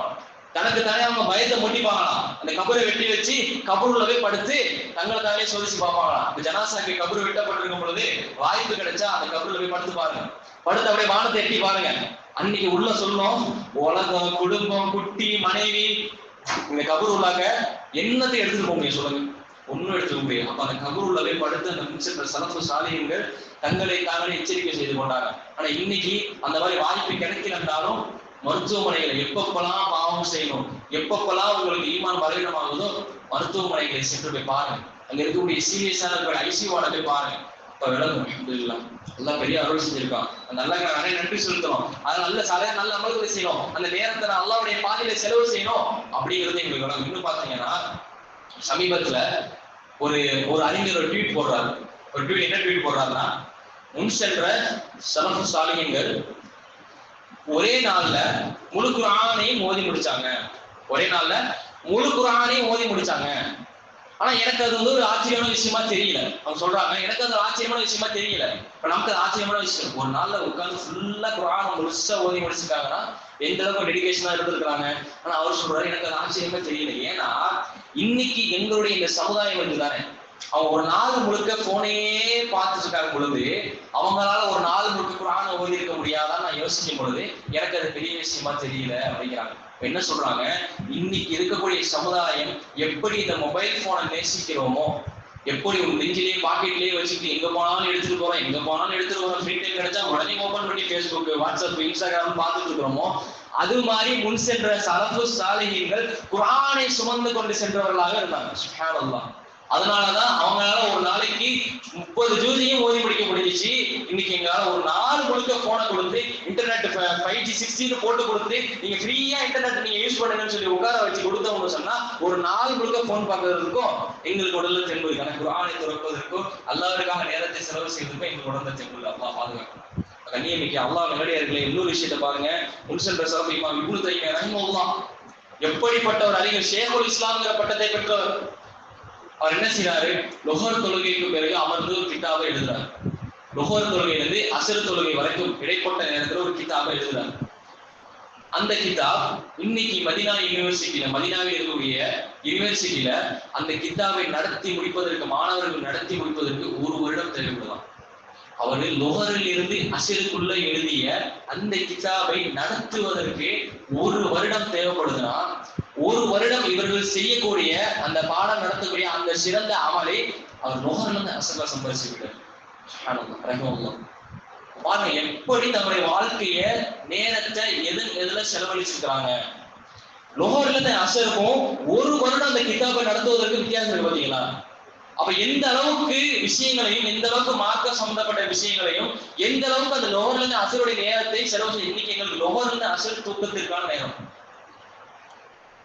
தனக்கு தானே அவங்க பயத்தை முட்டிப்பாங்களாம். அந்த கபரை வெட்டி வச்சு கபருள்ள போய் படுத்து தங்களை தானே சோதிச்சு பார்ப்பாங்களாம். இந்த ஜனாசாக்கு கபரு வெட்டப்பட்டிருக்கும் பொழுது வாய்ப்பு கிடைச்சா அந்த கபருள்ள போய் படுத்து பாருங்க. படுத்து அப்படியே வானத்தை எட்டி பாருங்க. அன்னைக்கு உள்ள சொல்லும், உலகம், குடும்பம், குட்டி, மனைவி, இந்த கபரு உள்ளாக்க என்னத்தை எடுத்துட்டு போக முடியும் சொல்லுங்க? ஒன்னும் எடுத்துக்க முடியும். அப்ப அந்த கபரு உள்ள போய் படுத்து அந்த முன்சென்ற சலப்பு சாலிகள் தங்களை தாங்களே எச்சரிக்கை செய்து கொண்டாங்க. ஆனா இன்னைக்கு அந்த மாதிரி வாய்ப்பு கிடைக்கலன்றாலும் மருத்துவமனைகளை எப்பப்பெல்லாம் பாவம் செய்யணும், எப்பப்பெல்லாம் உங்களுக்கு ஈமான் பலவீனமாகுதோ மருத்துவமனைகளை சென்று போய் பாருங்க. அங்க இருக்கக்கூடிய சீரியஸான ஐசியூ வார்டை போய் பாருங்க. இப்ப விளங்கும் அல்ஹம்துலில்லாஹ் எல்லாம் பெரிய அருள் செஞ்சிருக்கான். நல்லா நிறைய நன்றி செலுத்தணும். அதை நல்ல அமல்களை செய்யணும். அந்த நேரத்தை அல்லாஹ்வுடைய பாதையில செலவு செய்யணும் அப்படிங்கிறது எங்களுக்கு விளங்கும். இன்னும் பாத்தீங்கன்னா சமீபத்துல ஒரு அறிஞர் ஒரு ட்வீட் போடுறாரு. ஒரு ட்வீட் என்ன ட்வீட் போடுறாருன்னா, முன் சென்ற சலஃபு சாலிஹீன்கள் ஒரே நாள்ல முழு குர்ஆனையும் ஓதி முடிச்சாங்க. ஒரே நாள்ல முழு குர்ஆனையும் ஓதி முடிச்சாங்க. ஆனா எனக்கு அது ஒரு ஆச்சரியமான விஷயமா தெரியல. அவங்க சொல்றாங்க, எனக்கு அது ஆச்சரியமான விஷயமா தெரியல. இப்ப நமக்கு அது ஆச்சரியமான விஷயம். ஒரு நாள்ல உட்கார்ந்து ஃபுல்லா குர்ஆனை முழுசா ஓதி முடிச்சிருக்காங்கன்னா எந்த அளவுக்கு டெடிகேஷனா இருந்திருக்காங்க. ஆனா அவர் சொல்றாரு, எனக்கு அது ஆச்சரியமா தெரியல. ஏன்னா இன்னைக்கு எங்களுடைய இந்த சமுதாயம் வந்துதானே, அவங்க ஒரு நாள் முழுக்க போனையே பார்த்துட்டு இருக்காங்க பொழுது அவங்களால ஒரு நாள் முழுக்க குர்ஆனை ஓதி இருக்க முடியாதான்னு நான் யோசிக்கும் பொழுது எனக்கு அது பெரிய விஷயமா தெரியல அப்படிங்கிறாங்க. என்ன சொல்றாங்க, இன்னைக்கு இருக்கக்கூடிய சமுதாயம் எப்படி இந்த மொபைல் போனை நேசிக்கிறோமோ, எப்படி ஒரு நெஞ்சிலேயே பாக்கெட்லயே வச்சுட்டு எங்க போனாலும் எடுத்துட்டு போறோம், ஃப்ரீ டைம் கிடைச்சா உடனே ஓபன் பண்ணி ஃபேஸ்புக், வாட்ஸ்அப், இன்ஸ்டாகிராம் பார்த்துட்டு இருக்கிறோமோ, அது மாதிரி முன் சென்ற சலஃபு சாலிஹீன்கள் குர்ஆனை சுமந்து கொண்டு சென்றவர்களாக இருந்தாங்க. சுப்ஹானல்லாஹ். அதனாலதான் அவங்களால ஒரு நாளைக்கு 30 ஜூஸையும் ஓதி முடிக்க முடிஞ்சிச்சு. இன்னைக்கு எங்களால ஒரு நாள் முழுக்க போனை கொடுத்து இன்டர்நெட் 5G 6G போட்டு கொடுத்து நீங்க ஃப்ரீயா இன்டர்நெட் நீங்க யூஸ் பண்ணுங்கன்னு சொல்லி உட்கார வச்சு கொடுத்தவங்க சொன்னா ஒரு நாள் முழுக்க போன் பார்க்கறதுக்கும் எங்களுக்கு உடல்ல தெம்பு இருக்கு. குர்ஆனை துறப்பதற்கும் அல்லாஹ்வுக்காக நேரத்தை செலவு செய்வதற்கும் எங்களுக்கு உடல்ல தெம்பு இல்லை. அல்லாஹ் பாதுகாக்கணும். கண்ணியமிக்க அல்லாஹ் நல்லடியார்களே, இன்னொரு விஷயத்தை பாருங்க. முன்சென்ற சலஃப் இமாம் இப்னு தைமியா ரஹிமஹுல்லாஹ் எப்படிப்பட்ட ஒரு அறிஞர், ஷேகுல் இஸ்லாம்ங்கிற பட்டத்தை பெற்றவர். அவர் என்ன செய்யறாரு, லொஹர் தொழுகைக்கு பிறகு அமர்ந்து ஒரு கிதாபை எழுதுறாரு. லொஹர் தொழுகையிலிருந்து அசர் தொழுகை வரைக்கும் இடைப்பட்ட நேரத்தில் ஒரு கிதாபை எழுதுறாரு. அந்த கிதாப் இன்னைக்கு மதீனாவில் இருக்கக்கூடிய யூனிவர்சிட்டியில அந்த கிதாபை நடத்தி முடிப்பதற்கு, மாணவர்கள் நடத்தி முடிப்பதற்கு 1 வருடம் தேவைப்படலாம். அவர் லொஹரில் இருந்து அசருக்குள்ள எழுதிய அந்த கிதாபை நடத்துவதற்கு 1 வருடம் தேவைப்படுதுன்னா, 1 வருடம் இவர்கள் செய்யக்கூடிய அந்த பாடம் நடத்தக்கூடிய அந்த சிறந்த அமலை அவர் லொஹர்ல இருந்து அசர்ல சம்பாதிச்சு விட்டார். சுப்ஹானல்லாஹ் ரஹ்மத்துல்லாஹ். பாருங்க எப்படி தன்னுடைய வாழ்க்கைய நேரத்தை எதுல செலவழிச்சிருக்காங்க. லொஹர்ல இருந்து அசருக்கும் 1 வருடம் அந்த கிதாபை நடத்துவதற்கு வித்தியாசம் இருக்கு பாத்தீங்களா? அப்ப எந்த அளவுக்கு விஷயங்களையும், எந்த அளவுக்கு மார்க்க சம்பந்தப்பட்ட விஷயங்களையும், எந்த அளவுக்கு அந்த லொஹர்ல இருந்து அசருடைய நேரத்தை செலவு செய்ய. இன்னைக்கு எங்களுக்கு லொஹர்ல இருந்து அசர் தூக்கத்திற்கான நேரம்.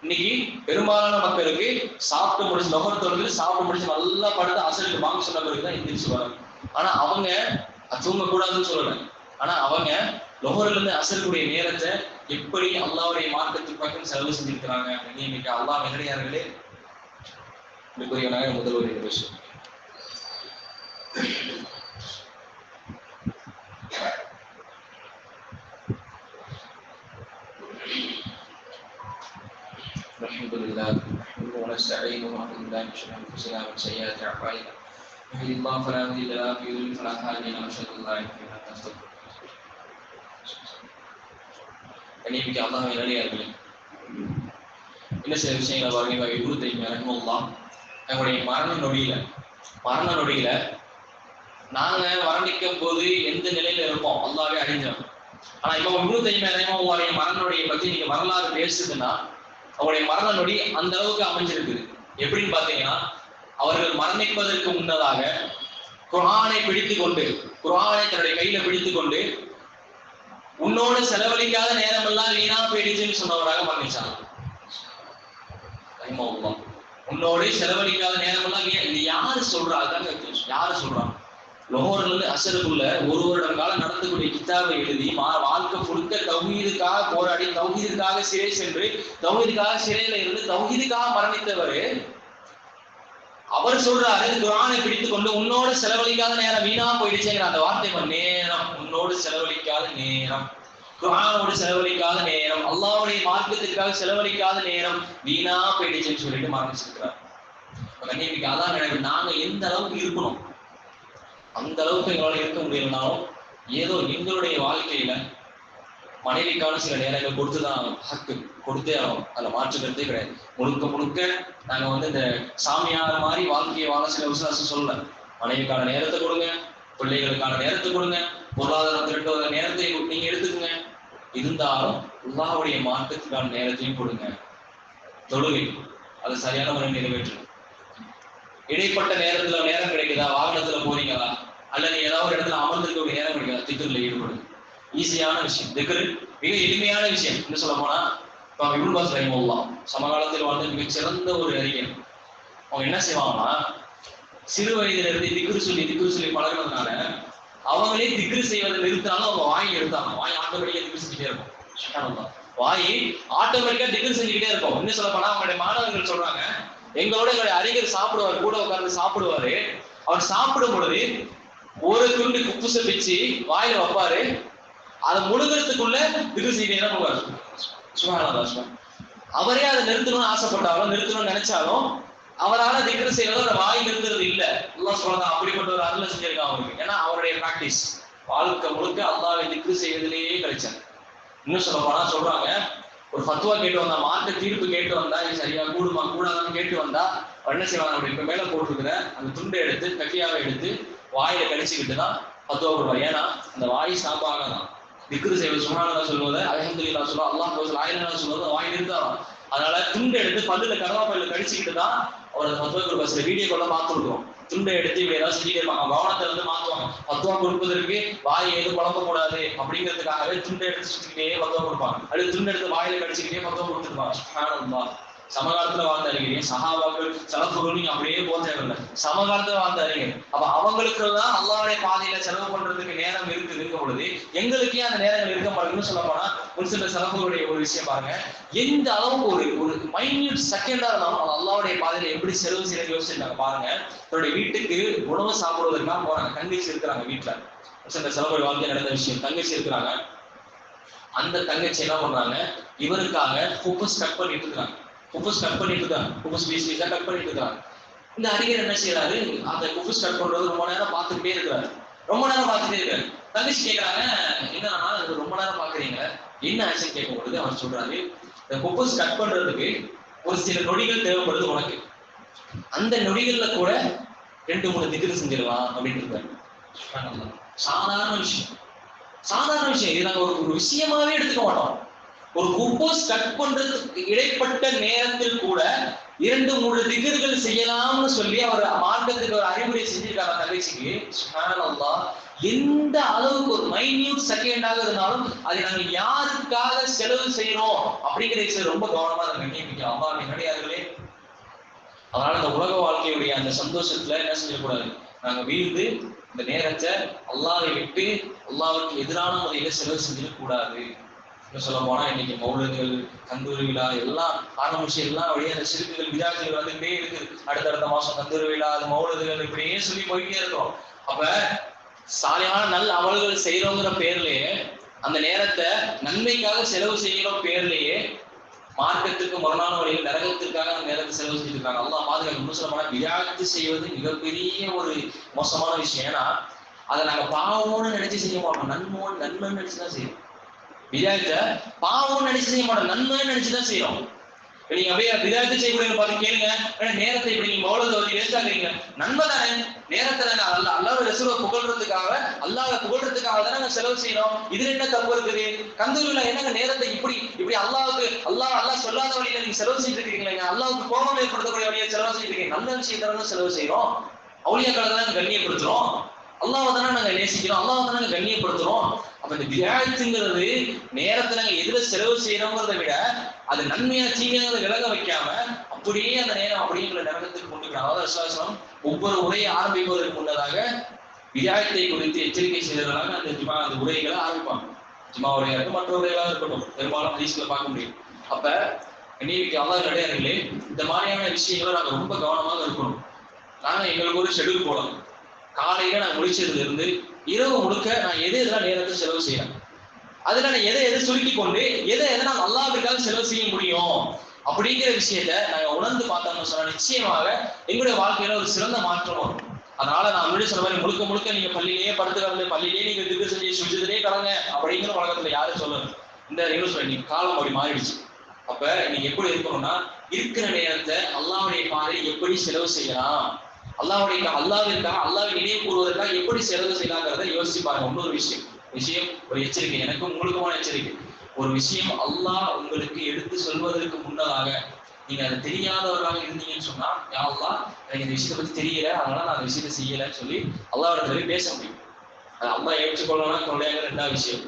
இன்னைக்கு பெரும்பாலான மக்களுக்கு சாப்பிட்டு முடிச்சு, லொஹர் தொழுது சாப்பிட்டு முடிச்சு நல்லா படுத்து அசருக்கு வாங்க சொன்ன பிறகுதான் எந்திரிச்சு வராங்க. ஆனா அவங்க தூங்க கூடாதுன்னு சொல்லல. ஆனா அவங்க லொஹர்ல இருந்து அசருக்குடைய நேரத்தை எப்படி அல்லாஹ்வுடைய மார்க்கத்துக்கு செலவு செஞ்சிருக்கிறாங்க. இன்னைக்கு அல்லாஹ் நேரடியார்களே இதுக்குரியவனாக முதல்வர் விஷயம். بالله من شرور انفسنا ومن سيئات اعمالنا من يهده الله فلا مضل له ومن يضلل فلا هادي له واشهد ان لا اله الا انت استغفرك. கண்ணியமிக்க அல்லாஹ்வின் நல்லடியார்களே, இன்னும் சில விஷயங்களை பாருங்க. இப்னு தைமியா ரஹ்மத்துல்லாஹ் நம்முடைய மரண நொடியில நாங்க மரணிக்கும் போது எந்த நிலையில இருப்போம் அல்லாஹ்வே அறிஞ்சோம். ஆனா இப்போ இப்னு தைமியா ரஹ்மத்துல்லாஹ்வுடைய மரண நொடியை பத்தி நீங்க வரலாறு பேசுதுன்னா அவருடைய மரண நொடி அந்த அளவுக்கு அமைஞ்சிருக்குது. எப்படின்னு பாத்தீங்கன்னா, அவர்கள் மரணிப்பதற்கு முன்னதாக குர்ஆனை தன்னுடைய கையில பிடித்துக் கொண்டு உன்னோடு செலவழிக்காத நேரம் எல்லாம் வீணா போயிடுச்சுன்னு சொன்னவராக மரணிச்சாங்க. உன்னோடு செலவழிக்காத நேரம் எல்லாம் இது யாரு சொல்றா? அதாங்க யாரு சொல்றான்? லோஹர்ல இருந்து அசருக்குள்ள ஒரு வருடம் காலம் நடத்தக்கூடிய கிதாபை எழுதி வாழ்க்கை முழுக்க தௌஹீதுக்காக போராடி தௌஹீதுக்காக சிறை சென்று தௌஹீதுக்காக சிறையில இருந்து தௌஹீதுக்காக மரணித்தவர் அவர் சொல்றாரு, குர்ஆனை பிடித்துக் கொண்டு உன்னோடு செலவழிக்காத நேரம் வீணா போயிடுச்சுங்கிற அந்த வார்த்தை நேரம், உன்னோடு செலவழிக்காத நேரம், குர்ஆனோடு செலவழிக்காத நேரம், அல்லாஹ்வுடைய மார்க்கத்திற்காக செலவழிக்காத நேரம் வீணா போயிடுச்சுன்னு சொல்லிட்டு மரணிச்சிருக்கிறார். கண்ணியமிக்க அதான் எனக்கு நாங்க எந்த அளவுக்கு இருக்கணும், அந்த அளவுக்கு எங்களால இருக்க முடியலனாலும் ஏதோ எங்களுடைய வாழ்க்கையில மனைவிக்கான சில நேரங்கள் கொடுத்துதான் ஹக்கு கொடுத்தே ஆகும். அதுல மாற்று கருத்தே கிடையாது. முழுக்க நாங்க இந்த சாமியார் மாதிரி வாழ்க்கையை வாழ சில விசுவாசம் சொல்லல. மனைவிக்கான நேரத்தை கொடுங்க, பிள்ளைகளுக்கான நேரத்தை கொடுங்க, பொருளாதாரம் திரட்டுவத நேரத்தை நீங்க எடுத்துக்கோங்க. இருந்தாலும் அல்லாஹ்வுடைய மார்க்கத்துக்கான நேரத்தையும் கொடுங்க. தொழுகை அது சரியான முறையில் நிறைவேற்று. இடைப்பட்ட நேரம் கிடைக்குதா? வாகனத்துல போறீங்களா அல்லது ஏதாவது ஒரு இடத்துல அமர்ந்திருக்க நேரம் கிடைக்குதா? திக்ருல ஈடுபடுங்க. ஈஸியான விஷயம். திக்ரு மிக எளிமையான விஷயம். என்ன சொல்ல போனா, இப்னு பாஸ் ரஹிமஹுல்லாஹ் சமகாலத்தில் வாழ்ந்த மிகச் சிறந்த ஒரு அறிஞர். அவங்க என்ன செய்வாங்கன்னா, சிறு வயதில இருந்து திக்ரு சொல்லி பழகினதுனால அவங்களே திக்ரு செய்வதை நிறுத்தினாலும் அவங்க வாய் எடுத்தாங்க. வாய் ஆட்டோமேட்டிக்கா திக்ரு செஞ்சுட்டே இருக்கும். வாய் ஆட்டோமேட்டிக்கா திக்ரு செஞ்சுக்கிட்டே இருக்கும். என்ன சொல்ல போனா, அவங்களுடைய மாணவர்கள் சொல்றாங்க, எங்களுடைய அறிஞர் சாப்பிடுவார், கூட உட்கார்ந்து சாப்பிடுவாரு. அவர் சாப்பிடும் பொழுது ஒரு துண்டு குப்புச பிச்சு வாயில வைப்பாரு. அதை முழுகிறதுக்குள்ள திக்ரு செய்யறே போவார். சுப்ஹானல்லாஹ். அவரே அதை நிறுத்தணும்னு ஆசைப்பட்டாலும் நிறுத்தணும்னு நினைச்சாலும் அவரால் திக்ரு செய்யறதோ வாய் நிறுத்துறது இல்லை. அல்லாஹ் சொல்றான், அப்படிப்பட்ட ஒரு அருளை செஞ்சிருக்கான் அவருக்கு. ஏன்னா அவருடைய பிராக்டிஸ் வாழ்க்கை முழுக்க அல்லாஹ்வை திக்ரு செய்வதிலேயே கழிச்சாங்க. இன்னும் சொல்ல போனா சொல்றாங்க, ஒரு ஃபத்வா கேட்டு வந்தா, மார்க்க தீர்ப்பு கேட்டு வந்தா, இது சரியா கூடுமா கூடாதான்னு கேட்டு வந்தா என்ன செய்வாங்க, அப்படி இப்ப மேல போட்டுருக்கிற அந்த துண்டை எடுத்து கட்டியாவை எடுத்து வாயில கடிச்சுக்கிட்டு தான் ஃபத்வா கொடுப்பாரு. ஏன்னா அந்த வாய் சாப்பாக தான் திக்ரு செய்வது, சுப்ஹானல்லாஹ் சொல்வது, அல்ஹம்துலில்லாஹ் சொல்வது, அல்லாஹ் லா இலாஹ இல்லல்லாஹ் சொல்வது வாய் நிறுத்தாராம். அதனால துண்டை எடுத்து பல்லுல கருவாப்பல்ல கடிச்சுக்கிட்டு தான் அவர் ஃபத்வா கொடுப்பார். சில வீடியோ கொள்ள பார்த்துருக்கோம். துண்டை எடுத்து இப்படி ஏதாவது செஞ்சுட்டே இருப்பாங்க. கவனத்தை மாற்றுவாங்க. ஃபத்வா கொடுப்பதற்கு வாய் எதுவும் குழம்ப கூடாது அப்படிங்கிறதுக்காகவே துண்டை எடுத்து சுத்திக்கிட்டே ஃபத்வா கொடுப்பாங்க. அடுத்து துண்டை எடுத்து வாயில கடிச்சுக்கிட்டே ஃபத்வா கொடுத்துருப்பாங்க. சுப்ஹானல்லாஹ். சமகாலத்துல வாழ்ந்த அறிஞர், சஹாபாக்கள், சலஃபுகள் நீங்க அப்படியே போக தேவையில்லை. சமகாலத்துல வாழ்ந்த அறிஞர். அப்ப அவங்களுக்கு தான் அல்லாஹ்வுடைய பாதையில செலவு பண்றதுக்கு நேரம் இருக்குதுங்க பொழுது எங்களுக்கே அந்த நேரங்கள் இருக்க மாட்டேங்குன்னு சொல்ல போனா, ஒரு சில சலஃபுகளுடைய ஒரு விஷயம் பாருங்க, எந்த அளவுக்கு ஒரு மைன்யூட் செகண்டா இருந்தாலும் அல்லாஹ்வுடைய பாதையில எப்படி செலவு செய்ய யோசிச்சிருக்காங்க பாருங்க. தன்னுடைய வீட்டுக்கு உணவு சாப்பிடுவதற்காக போறாங்க. தங்கச்சி இருக்கிறாங்க வீட்டுல. சில சலஃபுகள் வாழ்க்கை நடந்த விஷயம். தங்கச்சி இருக்கிறாங்க. அந்த தங்கச்சி என்ன பண்றாங்க, இவருக்காக ஃபோக்கஸ் கட் பண்ணிட்டு இருக்காங்க. இந்த அறிஞர் என்ன செய்யறாரு, அந்த குஃபுஸ் கட் பண்றது ரொம்ப நேரம் பார்த்துட்டே இருக்கிறாரு. தங்கச்சி கேட்கறாங்க, என்னன்னா ரொம்ப நேரம் பாக்குறீங்க, என்ன ஆச்சுன்னு கேட்கும் பொழுது அவர் சொல்றாரு, இந்த குஃபுஸ் கட் பண்றதுக்கு ஒரு சில நொடிகள் தேவைப்படுது உனக்கு, அந்த நொடிகள்ல கூட 2-3 திக்ரு செஞ்சிடலாம் அப்படின்னு இருக்காரு. சாதாரண விஷயம் இது நாங்க ஒரு விஷயமாவே எடுத்துக்க மாட்டோம். ஒரு குப்போஸ் கட் பண்றதுக்கு இடைப்பட்ட நேரத்தில் கூட 2-3 திக்ர்கள் செய்யலாம்னு சொல்லி அவர் மார்க்கத்துக்கு ஒரு அறிவுரை செஞ்சிருக்காங்க தங்கச்சிக்கு. சுப்ஹானல்லாஹ். எந்த அளவுக்கு ஒரு மைன்யூட் செகண்டாக இருந்தாலும் அதை நாங்க யாருக்காக செலவு செய்யறோம் அப்படிங்கிற ரொம்ப கவனமா அதை கண்ணியமிக்கலாம். அல்லாஹ்வின் நல்லடியார்களே, அதனால இந்த உலக வாழ்க்கையுடைய அந்த சந்தோஷத்துல என்ன செஞ்சக்கூடாது, நாங்க வீழ்ந்து இந்த நேரத்தை அல்லாஹ்வை விட்டு அல்லாஹ்வுக்கு எதிரான முறையில செலவு செஞ்சிடக்கூடாது. சொல்ல போனா இன்னைக்கு மௌலிதுகள், கந்தூரி விழா எல்லாம் ஆரம்பிச்சு எல்லாம் அப்படியே அந்த சிறுக்குகள் விழாக்கள் வந்துட்டே இருக்கு. அடுத்தடுத்த மாசம் கந்தூரி விழா, அது மௌலிதுகள் இப்படியே சொல்லி போயிட்டே இருக்கோம். அப்ப சாலியான நல்ல அமல்கள் செய்யறோங்கிற பேர்லயே, அந்த நேரத்தை நன்மைக்காக செலவு செய்யற பேர்லயே மார்க்கத்துக்கு முரணான வழியில் நரகத்திற்காக அந்த நேரத்தை செலவு செஞ்சுட்டு இருக்காங்க. அல்லாஹ் பாதுகாக்க. இன்னும் சொல்ல போனா விளையாட்டு செய்வது மிகப்பெரிய ஒரு மோசமான விஷயம். ஏன்னா அதை நாங்க பாவம்னு நினைச்சு செய்ய மாட்டோம், நன்மைன்னு நினைச்சுதான் செய்யறோம். விளையாட்ட பாவம்னு நினைச்சு செய்ய மாட்டோம், நன்மைன்னு நினைச்சுதான் செய்யறோம். நீங்க அப்படியே விளையாட்டு செய்யக்கூடிய பார்த்து கேளுங்க, நேரத்தை இப்படி நீங்க மௌலத்தை வச்சு வேஸ்ட் ஆகுறீங்க. நன்மை தானே, நேரத்தை தானே அல்லாஹ் ரசூலை புகழ்றதுக்காக, அல்லாஹ்வை புகழ்றதுக்காக தானே நாங்க செலவு செய்யறோம். இதுல என்ன தப்பு இருக்குது? கந்தூரில என்னங்க நேரத்தை இப்படி அல்லாஹ் சொல்லாத வழியில நீங்க செலவு செய்து இருக்கீங்களா? அல்லாஹ்வுக்கு கோபம் ஏற்படுத்தக்கூடிய வழியை செலவு செய்து இருக்கீங்க. நல்ல விஷயத்தான செலவு செய்யறோம். அவுலியாக்களை தானே கண்ணியப்படுத்துறோம், அல்லாஹ்வை தானே நாங்க நேசிக்கிறோம், அல்லாஹ்வை தானே நாங்க கண்ணியப்படுத்துறோம். அப்ப இந்த விளையாட்டுங்கிறது நேரத்தை நாங்க எதுல செலவு செய்யறோங்கிறத விட அது நன்மையா தீமையானதை விலக வைக்காம அப்படியே அந்த நேரம் அப்படிங்கிற நரகத்துக்கு கொண்டுக்கிறாங்க. அதாவது விசுவாசம் ஒவ்வொரு உரையை ஆரம்பிப்பதற்கு முன்னதாக விளையாட்டை குறித்து எச்சரிக்கை செய்தவர்களாக அந்த உரைகளை ஆரம்பிப்பாங்க. ஜும்மா உரையா இருக்கும், மற்ற உரைகளாக இருக்கட்டும், பெரும்பாலும் ஹதீஸ்ல பார்க்க முடியும். அப்ப இன்னைக்கு அல்லாஹ் கிடையாதுங்களே, இந்த மாதிரியான விஷயங்களை நாங்க ரொம்ப கவனமாக இருக்கணும். நாங்க எங்களுக்கு ஒரு ஷெட்யூல் போடணும். காலையில நான் முடிச்சதுல இருந்து இரவு முழுக்க நான் எதெல்லாம் நேரத்தை செலவு செய்யறேன், அதுல நான் எதை சுருக்கி கொண்டு எதை நான் அல்லாஹ்வுக்காக செலவு செய்ய முடியும் அப்படிங்கிற விஷயத்த நாங்க உணர்ந்து பார்த்தோம்னு சொன்னா நிச்சயமாக எங்களுடைய வாழ்க்கையில ஒரு சிறந்த மாற்றம் வரும். அதனால நான் முன்னாடி சொன்ன மாதிரி முழுக்க நீங்க பள்ளியிலேயே படுத்து கிடந்து பள்ளியிலேயே நீங்க திக்கு செஞ்சு சுஜிதிலே கடங்க அப்படிங்கிற உலகத்துல யாரும் சொல்லணும். இந்த நியூஸ் நீங்க காலம் அப்படி மாறிடுச்சு. அப்ப நீங்க எப்படி இருக்கணும்னா இருக்கிற நேரத்தை அல்லாஹ்வுடைய பாதையில் எப்படி செலவு செய்யலாம், அல்லாஹ்விற்காக அல்லாஹ்வை நினைவு கூறுவதற்காக எப்படி செலவு செய்யலாங்கிறத யோசிச்சு பாருங்க. இன்னொரு விஷயம் ஒரு எச்சரிக்கை, எனக்கும் உங்களுக்குமான எச்சரிக்கை. ஒரு விஷயம் அல்லாஹ் உங்களுக்கு எடுத்து சொல்வதற்கு முன்னதாக நீங்க அதை தெரியாதவர்களாக இருந்தீங்கன்னு சொன்னா, யா அல்லாஹ் எனக்கு இந்த விஷயத்தை பத்தி தெரியல, அதனால நான் அந்த விஷயத்தை செய்யலைன்னு சொல்லி அல்லாஹ்விடத்துல பேச முடியும். அது அல்லாஹ் ஏற்றுக்கொள்ளலாம் கொள்ளையாங்க. ரெண்டாவது விஷயம்,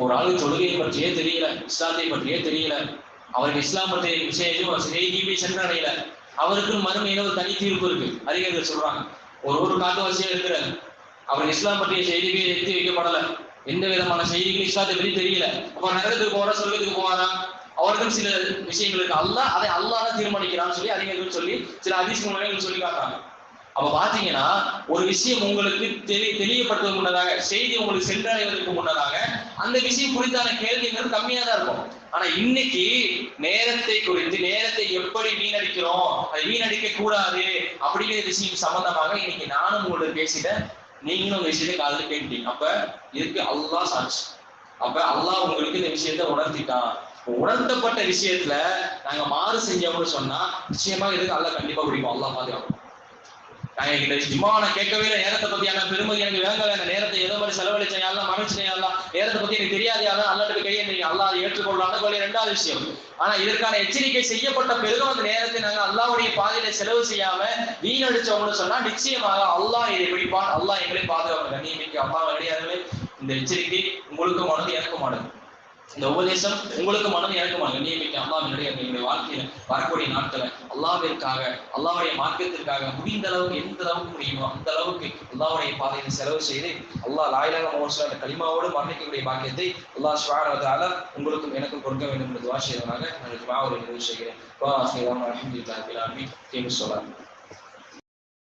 ஒரு ஆளு தொழுகையை பற்றியே தெரியல, இஸ்லாத்தை பற்றியே தெரியல, அவருக்கு இஸ்லாம் பற்றிய விஷயம் செய்தியுமே சென்றடையல, அவருக்கு மறுமையில ஒரு தனி தீர்ப்பு இருக்கு. அறிஞர்கள் சொல்றாங்க, ஒரு காட்டுவாசியா இருக்கிறார், அவர் இஸ்லாம் பற்றிய செய்திகளே எடுத்து வைக்கப்படல, எந்த விதமான செய்திகளும் இஸ்லாத்தை பற்றி தெரியல. அப்ப நரகத்துக்கு போறா சொர்க்கத்துக்கு போவாரா? அவர்கள் சில விஷயங்களுக்கு அதை அல்லாஹ் தான் தீர்மானிக்கிறான்னு சொல்லி அறிஞர்கள் சொல்லி சில ஹதீஸ் மூலங்கள் சொல்லி காட்டுறாங்க. அப்ப பாத்தீங்கன்னா ஒரு விஷயம் உங்களுக்கு தெரியப்படுத்துவதற்கு முன்னதாக, செய்தி உங்களுக்கு சென்றடைவதற்கு முன்னதாக அந்த விஷயம் குறித்தான கேள்விங்கிறது கம்மியா தான் இருக்கும். ஆனா இன்னைக்கு நேரத்தை குறித்து, நேரத்தை எப்படி வீணடிக்கிறோம், அதை வீணடிக்க கூடாது அப்படிங்கிற விஷயம் சம்பந்தமாக இன்னைக்கு நானும் உங்களோட பேசிட்டேன், நீங்களும் உங்க விஷயத்தை காதுல கேட்டீங்க. அப்ப இதுக்கு அல்லாஹ் சாட்சி. அப்ப அல்லாஹ் உங்களுக்கு இந்த விஷயத்த உணர்த்திட்டான். உணர்த்தப்பட்ட விஷயத்துல நாங்க மாறு செஞ்சோம்னு சொன்னா நிச்சயமா இதுக்கு அல்லாஹ் கண்டிப்பா பிடிக்கும். அல்லாஹ் பாதுகாக்கும். நான் கேட்கவே இல்லை, நேரத்தை பத்தியான பெருமதி எனக்கு வேங்கல, நேரத்தை ஏதோ மாதிரி செலவழிச்சேன், மகிழ்ச்சியா, நேரத்தை பத்தி எனக்கு தெரியாது, அல்லாட்டுக்கு கையை அல்லாஹ் ஏற்றுக்கொள்ளலாம்னு கொள்ள ரெண்டாவது விஷயம். ஆனா இதற்கான எச்சரிக்கை செய்யப்பட்ட பிறகும் அந்த நேரத்தை நாங்க அல்லாஹ்வுடைய பாதையில செலவு செய்யாம வீணடிச்சோம்னு சொன்னா நிச்சயமாக அல்லாஹ் இதை பிடிப்பான். அல்லாஹ் எங்களை பாதுகாப்பு. கண்ணியமிக்க அல்லாஹ் கிடையாதுங்களே, இந்த எச்சரிக்கை உங்களுக்குமானது எனக்குமானது, இந்த உபதேசம் உங்களுக்கு மனம் இறக்குமாங்க. கண்ணியமிக்க அல்லாஹ்வினுடைய எங்களுடைய வாழ்க்கையில வரக்கூடிய நாட்களை அல்லாஹ்விற்காக, அல்லாஹ்வுடைய மார்க்கத்திற்காக முடிந்த அளவுக்கு எந்த அளவுக்கு முடியுமோ அந்த அளவுக்கு அல்லாஹ்வுடைய பாதையில் செலவு செய்து அல்லாஹ் லா இலாஹ இல்லல்லாஹ் என்ற கலிமாவோடு மரணிக்கக்கூடிய பாக்கியத்தை அல்லாஹ் சுப்ஹானஹு வ தஆலா உங்களுக்கும் எனக்கும் கொடுக்க வேண்டும் என்று துஆ செய்வதாக நான் துஆவை நிறைவு செய்கிறேன். வா அஸ்ஸலாமு அலைக்கும் வரஹ்மத்துல்லாஹி வ பரகாத்துஹு.